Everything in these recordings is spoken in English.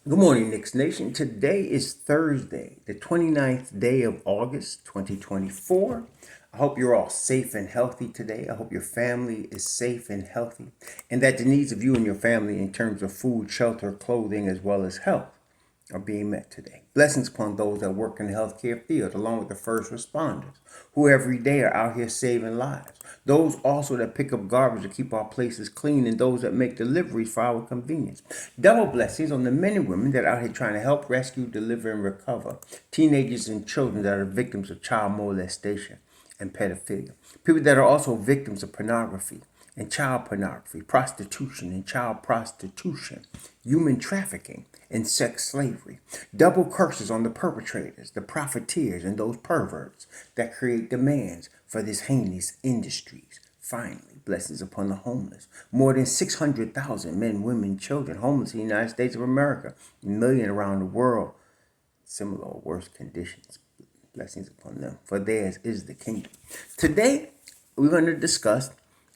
Good morning, Knicks Nation. Today is Thursday, the 29th day of August, 2024. I hope you're all safe and healthy today. I hope your family is safe and healthy, and that the needs of you and your family in terms of food, shelter, clothing, as well as health are being met today. Blessings upon those that work in the healthcare field, along with the first responders, who every day are out here saving lives. Those also that pick up garbage to keep our places clean, and those that make deliveries for our convenience. Double blessings on the men and women that are out here trying to help rescue, deliver, and recover teenagers and children that are victims of child molestation and pedophilia. People that are also victims of pornography and child pornography, prostitution and child prostitution, human trafficking, and sex slavery. Double curses on the perpetrators, the profiteers, and those perverts that create demands for these heinous industries. Finally, blessings upon the homeless. More than 600,000 men, women, children homeless in the United States of America, a million around the world, similar or worse conditions. Blessings upon them, for theirs is the kingdom. Today, we're going to discuss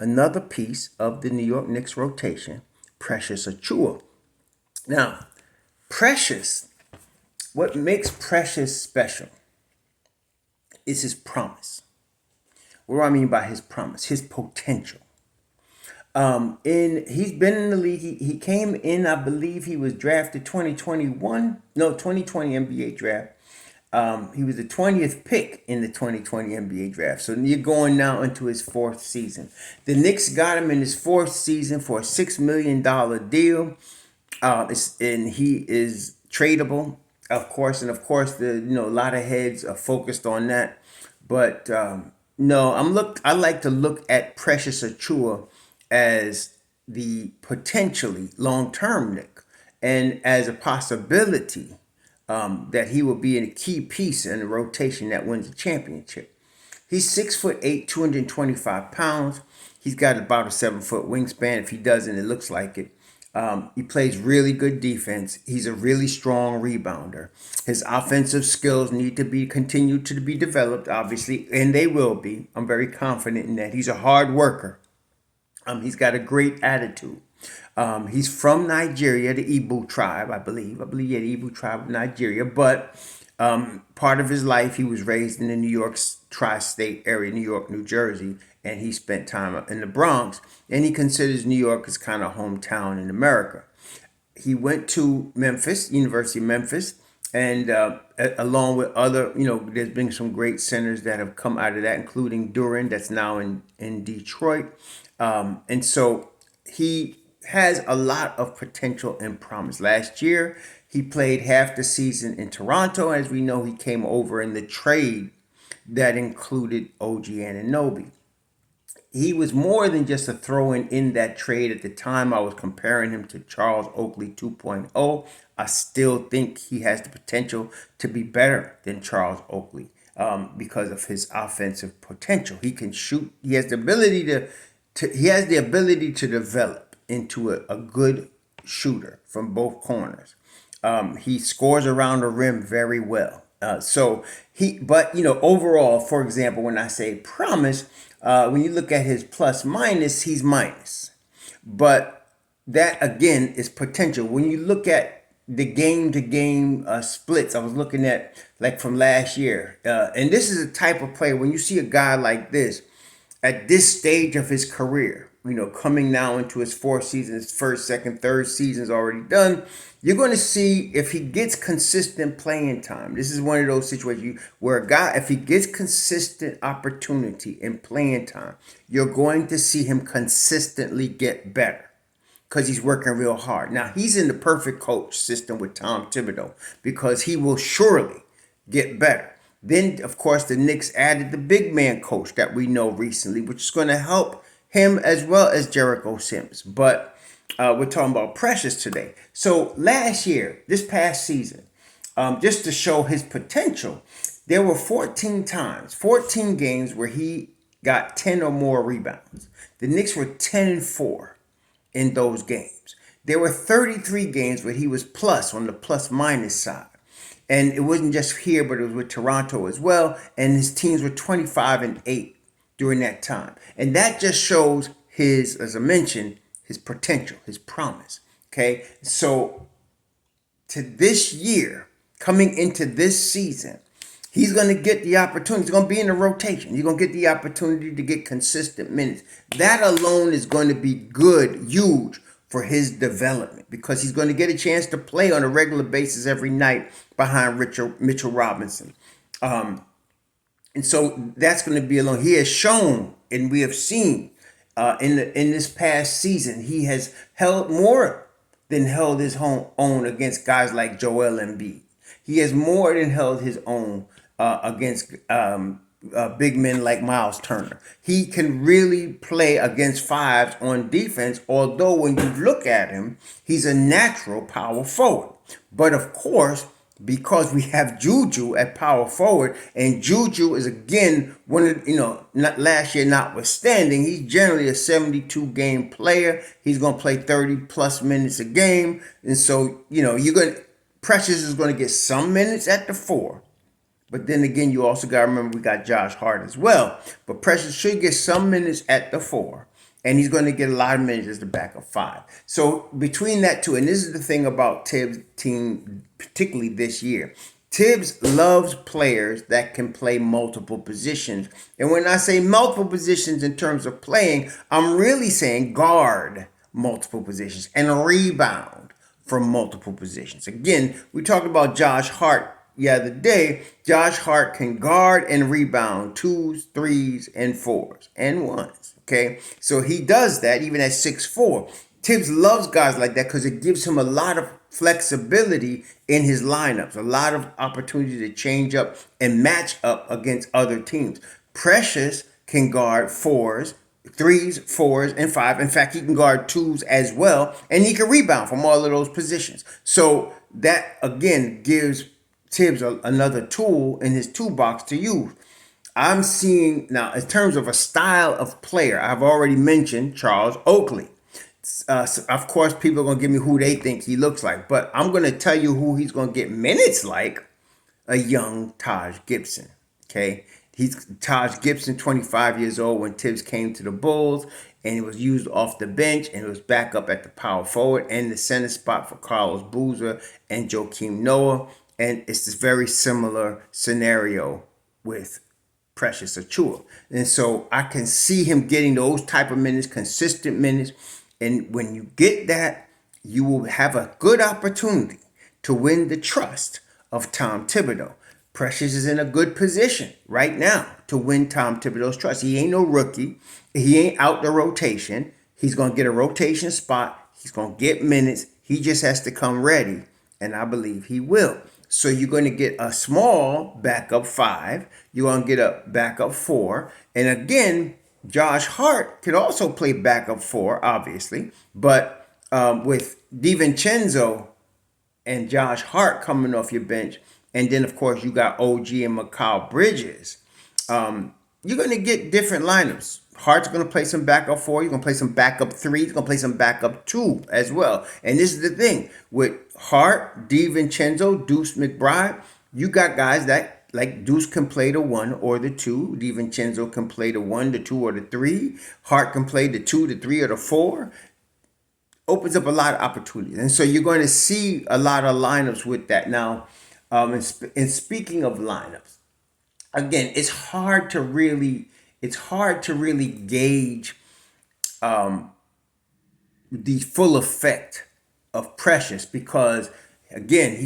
another piece of the New York Knicks rotation, Precious Achiuwa. Now, Precious, what makes Precious special is his promise. What do I mean by his promise? His potential. He's been in the league. He came in, I believe he was drafted 2021, no, 2020 NBA draft. He was the 20th pick in the 2020 NBA draft. So you're going now into his fourth season. The Knicks got him in his fourth season for a $6 million deal. And he is tradable, of course. And of course, a lot of heads are focused on that. But no, I like to look at Precious Achiuwa as the potentially long-term Nick, and as a possibility that he will be a key piece in the rotation that wins the championship. He's 6'8", 225 pounds. He's got about a 7-foot wingspan. If he doesn't, it looks like it. He plays really good defense. He's a really strong rebounder. His offensive skills need to be continued to be developed, obviously, and they will be. I'm very confident in that. He's a hard worker. He's got a great attitude. He's from Nigeria, the Igbo tribe, I believe. Yeah, the Igbo tribe of Nigeria. But part of his life, he was raised in the New York tri-state area, New York, New Jersey, and he spent time in the Bronx. And he considers New York his kind of hometown in America. He went to Memphis, University of Memphis, and along with other, there's been some great centers that have come out of that, including Duran, that's now in Detroit. And so he has a lot of potential and promise. Last year, he played half the season in Toronto. As we know, he came over in the trade that included OG Anunoby. He was more than just a throw-in in that trade. At the time, I was comparing him to Charles Oakley 2.0. I still think he has the potential to be better than Charles Oakley because of his offensive potential. He can shoot. He has the ability to develop into a good shooter from both corners. He scores around the rim very well. But overall, for example, when I say promise, when you look at his plus minus, he's minus. But that again is potential. When you look at the game to game splits, I was looking at like from last year, and this is a type of player when you see a guy like this at this stage of his career, coming now into his fourth season, his first, second, third season's already done. You're going to see if he gets consistent playing time. This is one of those situations where a guy, if he gets consistent opportunity in playing time, you're going to see him consistently get better because he's working real hard. Now, he's in the perfect coach system with Tom Thibodeau because he will surely get better. Then, of course, the Knicks added the big man coach that we know recently, which is going to help him as well as Jericho Sims. But we're talking about Precious today. So last year, this past season, just to show his potential, there were 14 games where he got 10 or more rebounds. The Knicks were 10-4 in those games. There were 33 games where he was plus on the plus minus side. And it wasn't just here, but it was with Toronto as well. And his teams were 25-8 during that time. And that just shows as I mentioned, his potential, his promise. Okay. So to this year, coming into this season, he's going to get the opportunity. He's going to be in the rotation. You're going to get the opportunity to get consistent minutes. That alone is going to be good, huge for his development, because he's going to get a chance to play on a regular basis every night behind Mitchell Robinson. And so that's going to be alone. He has shown, and we have seen in this past season, he has held more than held his own against guys like Joel Embiid. He has more than held his own against big men like Miles Turner. He can really play against fives on defense, although when you look at him, he's a natural power forward. But of course, because we have Juju at power forward, and Juju is again one of, not last year notwithstanding, he's generally a 72 game player. He's going to play 30 plus minutes a game. And so, Precious is going to get some minutes at the 4. But then again, you also got to remember we got Josh Hart as well. But Precious should get some minutes at the 4. And he's going to get a lot of minutes as the backup 5. So between that two, and this is the thing about Thibs' team, particularly this year. Thibs loves players that can play multiple positions. And when I say multiple positions in terms of playing, I'm really saying guard multiple positions and rebound from multiple positions. Again, we talked about Josh Hart the other day. Josh Hart can guard and rebound 2s, 3s, and 4s, and 1s. Okay, so he does that even at 6'4". Thibs loves guys like that because it gives him a lot of flexibility in his lineups, a lot of opportunity to change up and match up against other teams. Precious can guard 4s, 3s, 4s, and 5. In fact, he can guard 2s as well, and he can rebound from all of those positions. So that, again, gives Thibs another tool in his toolbox to use. I'm seeing now, in terms of a style of player, I've already mentioned Charles Oakley. Of course, people are going to give me who they think he looks like, but I'm going to tell you who he's going to get minutes like: a young Taj Gibson. Okay, he's Taj Gibson, 25 years old when Thibs came to the Bulls, and he was used off the bench, and it was back up at the power forward and the center spot for Carlos Boozer and Joakim Noah. And it's this very similar scenario with Precious Achiuwa. And so I can see him getting those type of minutes, consistent minutes. And when you get that, you will have a good opportunity to win the trust of Tom Thibodeau. Precious is in a good position right now to win Tom Thibodeau's trust. He ain't no rookie. He ain't out the rotation. He's going to get a rotation spot. He's going to get minutes. He just has to come ready. And I believe he will. So you're going to get a small backup 5. You're going to get a backup 4. And again, Josh Hart could also play backup 4, obviously. But with DiVincenzo and Josh Hart coming off your bench, and then, of course, you got OG and Mikal Bridges, you're going to get different lineups. Hart's going to play some backup 4. You're going to play some backup 3. He's going to play some backup 2 as well. And this is the thing. With Hart, DiVincenzo, Deuce McBride, you got guys that, like Deuce can play the 1 or the 2. DiVincenzo can play the 1, the 2, or the 3. Hart can play the 2, the 3, or the 4. Opens up a lot of opportunities. And so you're going to see a lot of lineups with that. Now, and speaking of lineups, again, it's hard to really gauge the full effect of Precious because, again, he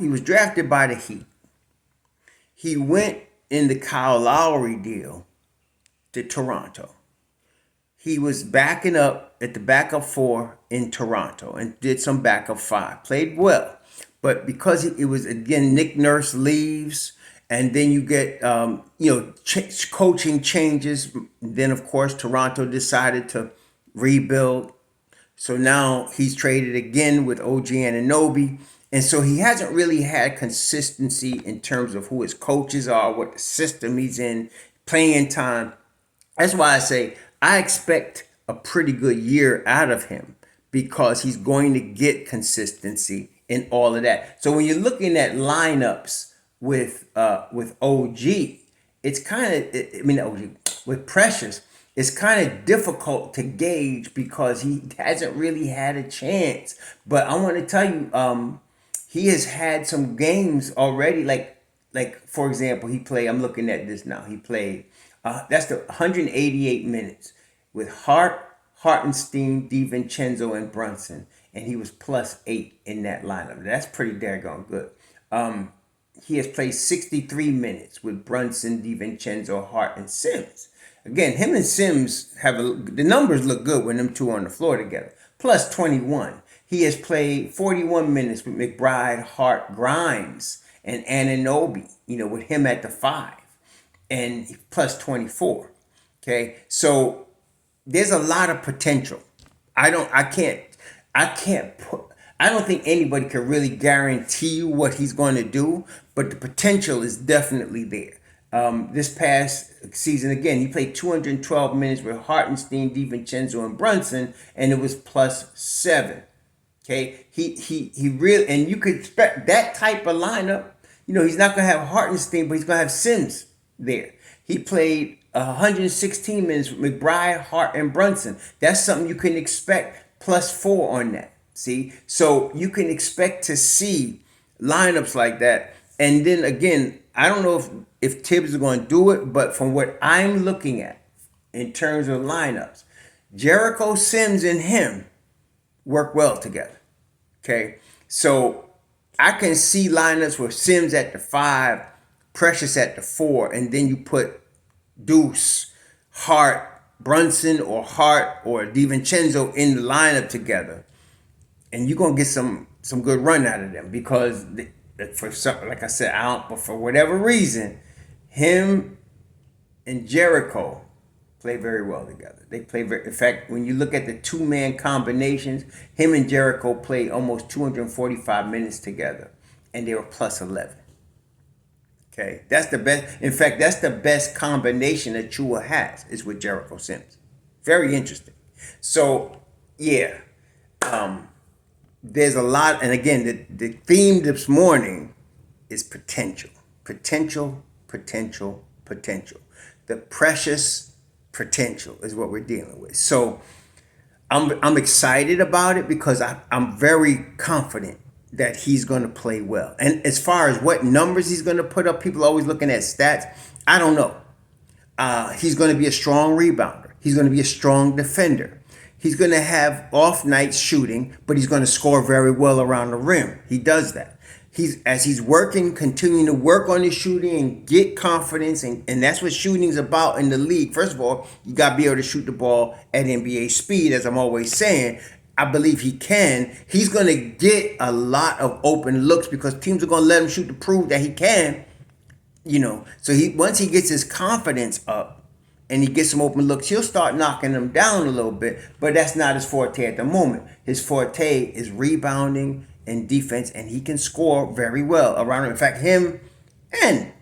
was drafted by the Heat. He went in the Kyle Lowry deal to Toronto. He was backing up at the backup 4 in Toronto and did some backup 5. Played well. But because it was, again, Nick Nurse leaves, and then you get, coaching changes. Then, of course, Toronto decided to rebuild. So now he's traded again with OG Anunoby. And so he hasn't really had consistency in terms of who his coaches are, what the system he's in, playing time. That's why I say I expect a pretty good year out of him because he's going to get consistency in all of that. So when you're looking at lineups with OG, it's kind of, with Precious, it's kind of difficult to gauge because he hasn't really had a chance. But I want to tell you, he has had some games already. Like for example, he played. I'm looking at this now. He played. That's the 188 minutes with Hartenstein, DiVincenzo, and Brunson, and he was +8 in that lineup. That's pretty daggone good. He has played 63 minutes with Brunson, DiVincenzo, Hart, and Sims. Again, him and Sims the numbers look good when them two on the floor together. +21. He has played 41 minutes with McBride, Hart, Grimes, and Anunoby, with him at the 5, and +24. Okay, so there's a lot of potential. I don't think anybody can really guarantee you what he's going to do, but the potential is definitely there. This past season, again, he played 212 minutes with Hartenstein, DiVincenzo, and Brunson, and it was +7. Okay, he really, and you could expect that type of lineup. He's not going to have Hartenstein, but he's going to have Sims there. He played 116 minutes with McBride, Hart, and Brunson. That's something you can expect +4 on that. See, so you can expect to see lineups like that. And then again, I don't know if Thibs is going to do it, but from what I'm looking at in terms of lineups, Jericho, Sims, and him work well together. Okay, so I can see lineups with Sims at the 5, Precious at the 4, and then you put Deuce, Hart, Brunson, or Hart or DiVincenzo in the lineup together, and you're gonna get some good run out of them because like I said, but for whatever reason, him and Jericho play very well together. They play in fact, when you look at the 2-man combinations, him and Jericho played almost 245 minutes together, and they were +11. Okay, that's the best. In fact, that's the best combination that Achiuwa has is with Jericho Sims. Very interesting. So yeah, there's a lot, and again, the theme this morning is potential. The precious potential is what we're dealing with. So I'm excited about it because I'm very confident that he's going to play well. And as far as what numbers he's going to put up, people are always looking at stats. I don't know. He's going to be a strong rebounder. He's going to be a strong defender. He's going to have off nights shooting, but he's going to score very well around the rim. He does that. As he's continuing to work on his shooting and get confidence, and that's what shooting's about in the league. First of all, you got to be able to shoot the ball at NBA speed, as I'm always saying. I believe he can. He's going to get a lot of open looks because teams are going to let him shoot to prove that he can. So once he gets his confidence up, and he gets some open looks, he'll start knocking them down a little bit, but that's not his forte at the moment. His forte is rebounding and defense, and he can score very well around him. In fact, him and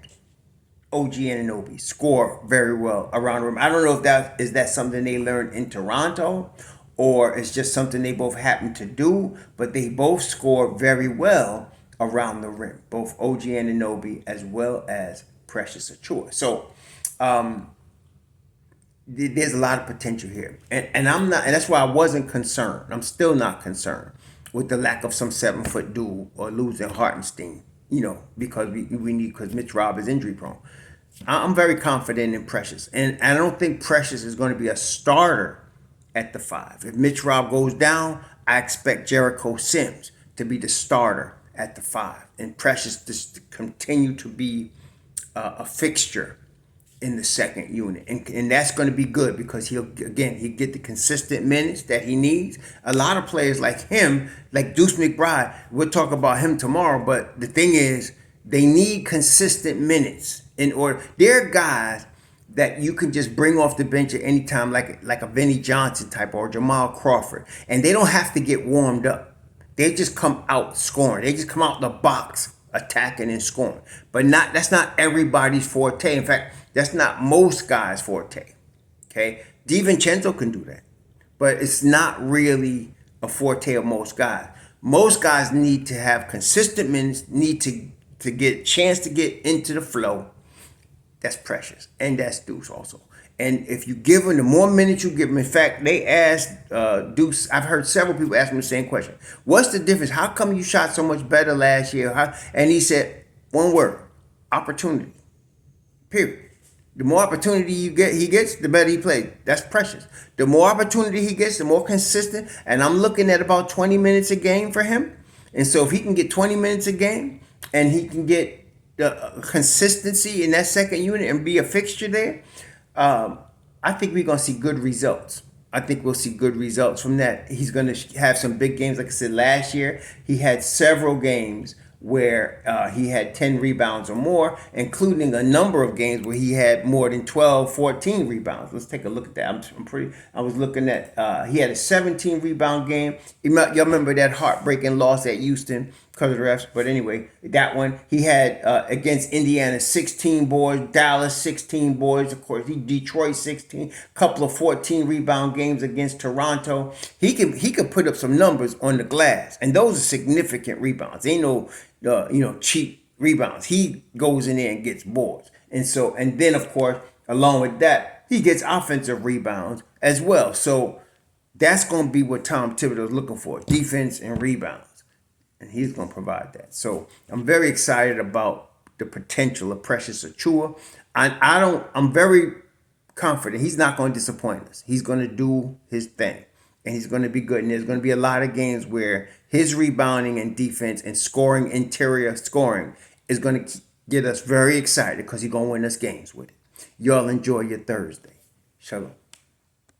OG Anunoby score very well around him. I don't know if that something they learned in Toronto or it's just something they both happen to do, but they both score very well around the rim, both OG Anunoby as well as Precious Achiuwa. So, there's a lot of potential here, and that's why I wasn't concerned. I'm still not concerned with the lack of some 7-foot dude or losing Hartenstein. Because because Mitch Rob is injury prone. I'm very confident in Precious, and I don't think Precious is going to be a starter at the 5. If Mitch Rob goes down, I expect Jericho Sims to be the starter at the 5, and Precious to continue to be a fixture in the second unit, and that's going to be good because he'll get the consistent minutes that he needs. A lot of players like him, like Deuce McBride, we'll talk about him tomorrow, but the thing is they need consistent minutes in order. They're guys that you can just bring off the bench at any time, like a Vinnie Johnson type or Jamal Crawford, and they don't have to get warmed up. They just come out scoring. They just come out the box attacking and scoring. But that's not everybody's forte. In fact, that's not most guys' forte. Okay? DiVincenzo can do that. But it's not really a forte of most guys. Most guys need to have consistent minutes, need to get a chance to get into the flow. That's Precious. And that's Deuce also. And if you give him, the more minutes you give him, in fact, they asked Deuce, I've heard several people ask him the same question. What's the difference? How come you shot so much better last year? And he said, one word, opportunity, period. The more opportunity he gets, the better he plays. That's precious. The more opportunity he gets, the more consistent. And I'm looking at about 20 minutes a game for him. And so if he can get 20 minutes a game and he can get the consistency in that second unit and be a fixture there, I think we're going to see good results. I think we'll see good results from that. He's going to have some big games. Like I said, last year, he had several games where he had 10 rebounds or more, including a number of games where he had more than 12, 14 rebounds. Let's take a look at that. I was looking at, he had a 17 rebound game. Y'all remember that heartbreaking loss at Houston because of the refs. But anyway, that one, he had against Indiana 16 boards, Dallas 16 boards, of course, Detroit 16, couple of 14 rebound games against Toronto. He could put up some numbers on the glass, and those are significant rebounds. Ain't no cheap rebounds. He goes in there and gets boards. And then of course, along with that, he gets offensive rebounds as well. So that's going to be what Tom Thibodeau is looking for, defense and rebounds. And he's going to provide that. So I'm very excited about the potential of Precious Achiuwa. I'm very confident he's not going to disappoint us. He's going to do his thing. And he's going to be good. And there's going to be a lot of games where his rebounding and defense and scoring, interior scoring, is going to get us very excited because he's going to win us games with it. Y'all enjoy your Thursday. Shalom.